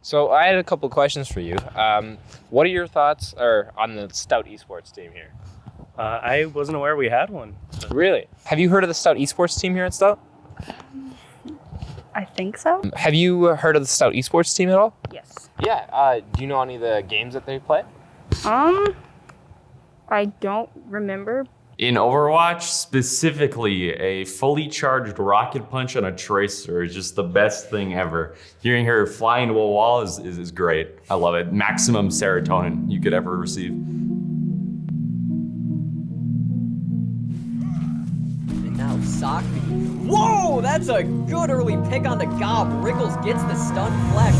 So I had a couple questions for you. What are your thoughts on the Stout esports team here? I wasn't aware we had one. Really? Have you heard of the Stout esports team here at Stout? I think so. Have you heard of the Stout esports team at all? Yes. Yeah. Do you know any of the games that they play? I don't remember. In Overwatch, specifically, a fully charged rocket punch on a tracer is just the best thing ever. Hearing her fly into a wall is great. I love it. Maximum serotonin you could ever receive. And now Sakvi. Whoa, that's a good early pick on the gob. Wriggles gets the stun flash.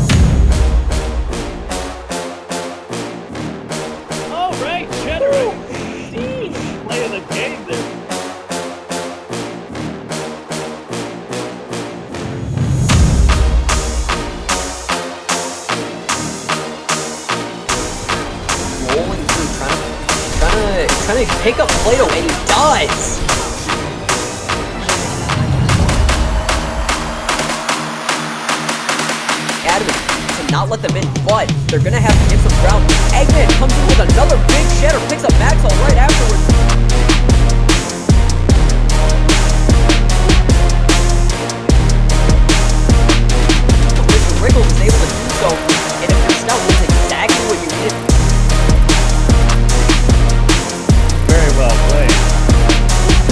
All right, Cheddar. Play of the game there. Rolling through, trying to pick up Plato, and he does! Adamant to not let them in, but they're gonna have to give some ground. Eggman comes in with another big shatter, picks up Maxwell right afterwards. Mr. Wriggles is able to do so, and if you're Stout, that's exactly what you needed. Very well played.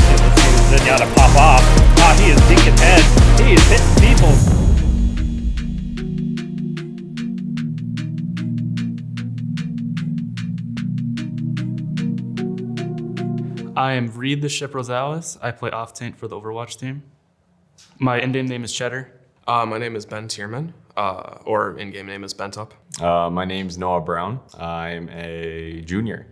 Okay, let's see Zenyatta pop off. He is dinking heads. He is hitting people. I am Reed Theship-Rosales. I play off-tank for the Overwatch team. My in-game name is Cheddar. My name is Ben Tierman, or in-game name is Bentup. My name's Noah Brown. I'm a junior.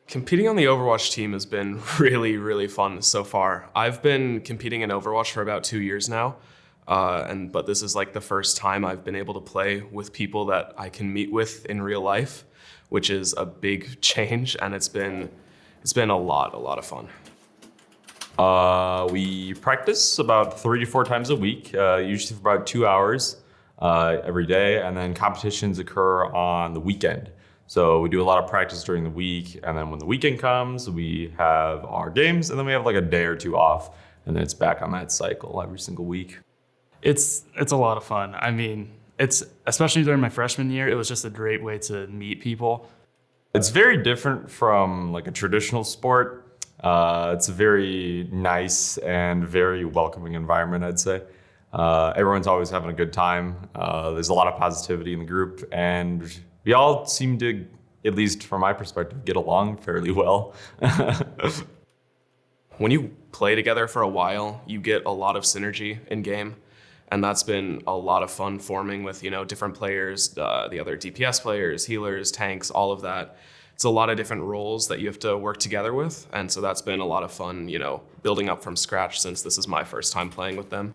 Competing on the Overwatch team has been really, really fun so far. I've been competing in Overwatch for about 2 years now, but this is like the first time I've been able to play with people that I can meet with in real life, which is a big change, and it's been a lot of fun. We practice about 3 to 4 times a week, usually for about 2 hours every day, and then competitions occur on the weekend. So we do a lot of practice during the week, and then when the weekend comes, we have our games, and then we have like a day or two off, and then it's back on that cycle every single week. It's a lot of fun. I mean, it's especially during my freshman year, it was just a great way to meet people. It's very different from like a traditional sport. It's a very nice and very welcoming environment, I'd say. Everyone's always having a good time. There's a lot of positivity in the group, and we all seem to, at least from my perspective, get along fairly well. When you play together for a while, you get a lot of synergy in game, and that's been a lot of fun forming with, different players, the other DPS players, healers, tanks, all of that. It's a lot of different roles that you have to work together with, and so that's been a lot of fun, building up from scratch since this is my first time playing with them.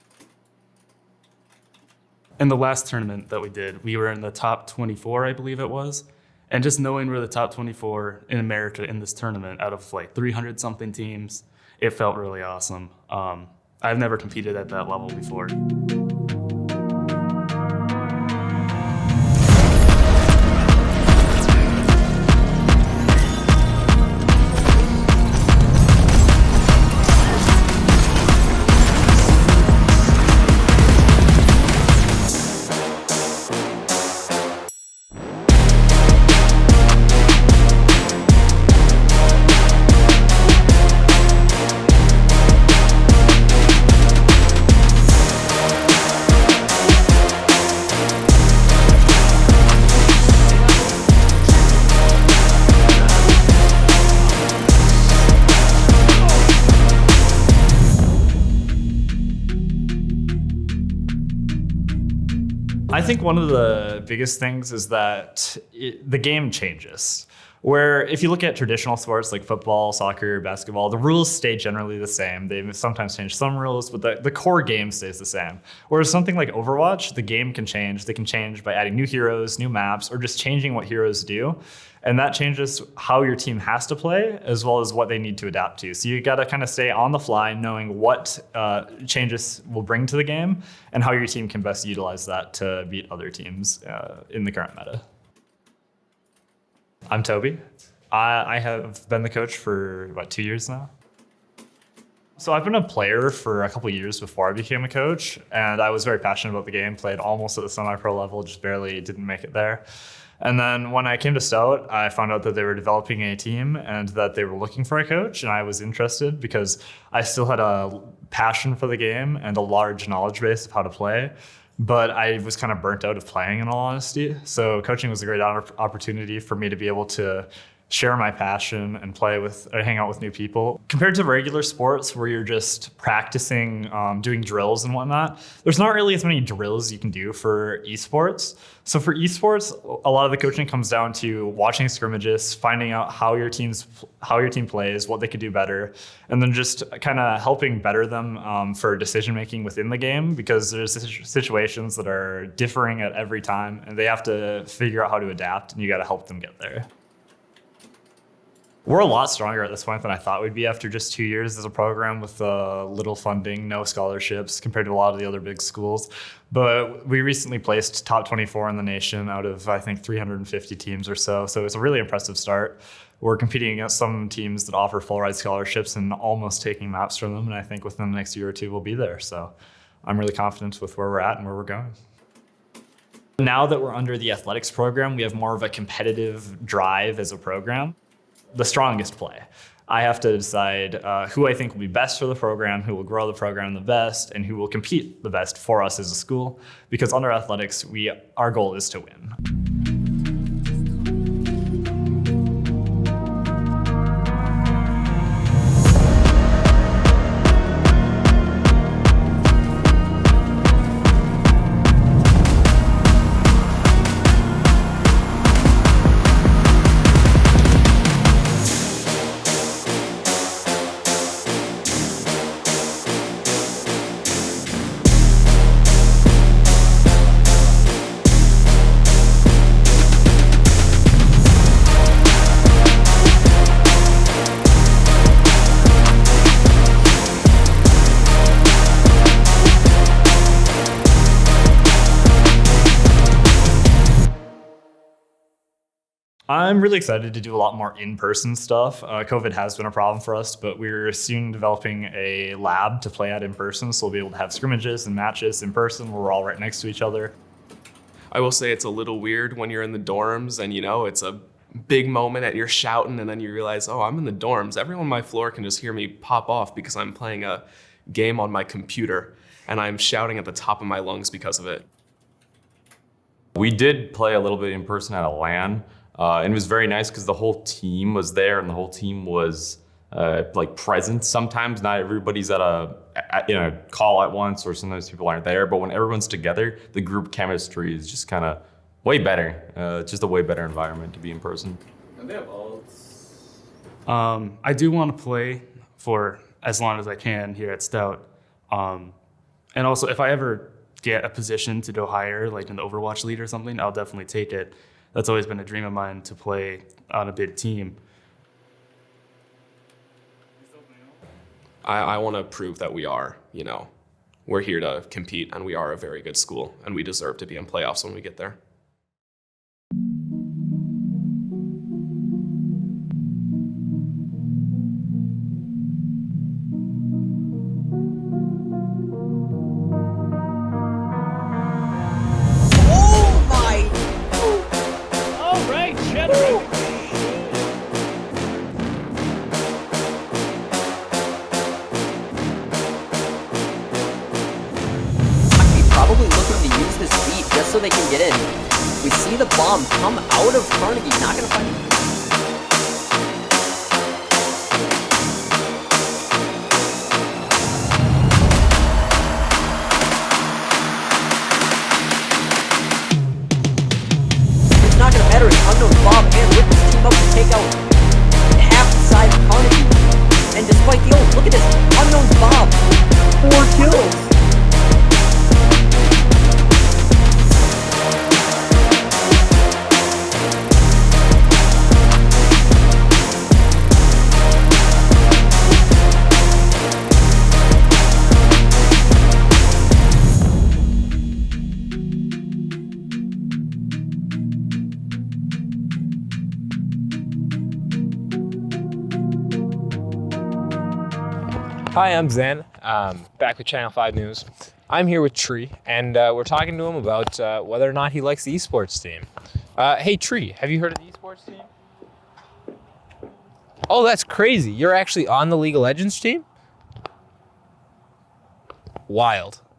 In the last tournament that we did, we were in the top 24, I believe it was. And just knowing we're the top 24 in America in this tournament out of like 300 something teams, it felt really awesome. I've never competed at that level before. I think one of the biggest things is that the game changes. Where if you look at traditional sports like football, soccer, basketball, the rules stay generally the same. They sometimes change some rules, but the core game stays the same. Whereas something like Overwatch, the game can change. They can change by adding new heroes, new maps, or just changing what heroes do. And that changes how your team has to play as well as what they need to adapt to. So you got to kind of stay on the fly, knowing what changes will bring to the game and how your team can best utilize that to beat other teams in the current meta. I'm Toby. I have been the coach for about 2 years now. So I've been a player for a couple of years before I became a coach, and I was very passionate about the game, played almost at the semi-pro level, just barely didn't make it there. And then when I came to Stout, I found out that they were developing a team and that they were looking for a coach, and I was interested because I still had a passion for the game and a large knowledge base of how to play. But I was kind of burnt out of playing, in all honesty. So coaching was a great opportunity for me to be able to share my passion and hang out with new people. Compared to regular sports where you're just practicing, doing drills and whatnot, there's not really as many drills you can do for esports. So for esports, a lot of the coaching comes down to watching scrimmages, finding out how your team plays, what they could do better, and then just kind of helping better them for decision making within the game, because there's situations that are differing at every time, and they have to figure out how to adapt, and you got to help them get there. We're a lot stronger at this point than I thought we'd be after just 2 years as a program with little funding, no scholarships compared to a lot of the other big schools. But we recently placed top 24 in the nation out of, I think, 350 teams or so. So it's a really impressive start. We're competing against some teams that offer full ride scholarships and almost taking maps from them. And I think within the next year or two, we'll be there. So I'm really confident with where we're at and where we're going. Now that we're under the athletics program, we have more of a competitive drive as a program. The strongest play. I have to decide who I think will be best for the program, who will grow the program the best, and who will compete the best for us as a school. Because under athletics, our goal is to win. I'm really excited to do a lot more in-person stuff. COVID has been a problem for us, but we're soon developing a lab to play at in person, so we'll be able to have scrimmages and matches in person where we're all right next to each other. I will say it's a little weird when you're in the dorms and, it's a big moment and you're shouting and then you realize, oh, I'm in the dorms. Everyone on my floor can just hear me pop off because I'm playing a game on my computer and I'm shouting at the top of my lungs because of it. We did play a little bit in person at a LAN. And it was very nice because the whole team was there and the whole team was present. Sometimes not everybody's in a call at once, or sometimes people aren't there. But when everyone's together, the group chemistry is just kind of way better. Just a way better environment to be in person. I do want to play for as long as I can here at Stout. And also, if I ever get a position to go higher, like in the Overwatch league or something, I'll definitely take it. That's always been a dream of mine, to play on a big team. I want to prove that we are, we're here to compete and we are a very good school and we deserve to be in playoffs when we get there. So they can get in. We see the bomb come out of Carnegie, not gonna find it. It's not gonna matter, an unknown bomb, and with this team enough to take out half the side of Carnegie. And despite the look at this, Unknown's Bob, 4 kills. Hi, I'm Zain, back with Channel 5 News. I'm here with Tree, and we're talking to him about whether or not he likes the esports team. Hey, Tree, have you heard of the esports team? Oh, that's crazy. You're actually on the League of Legends team? Wild.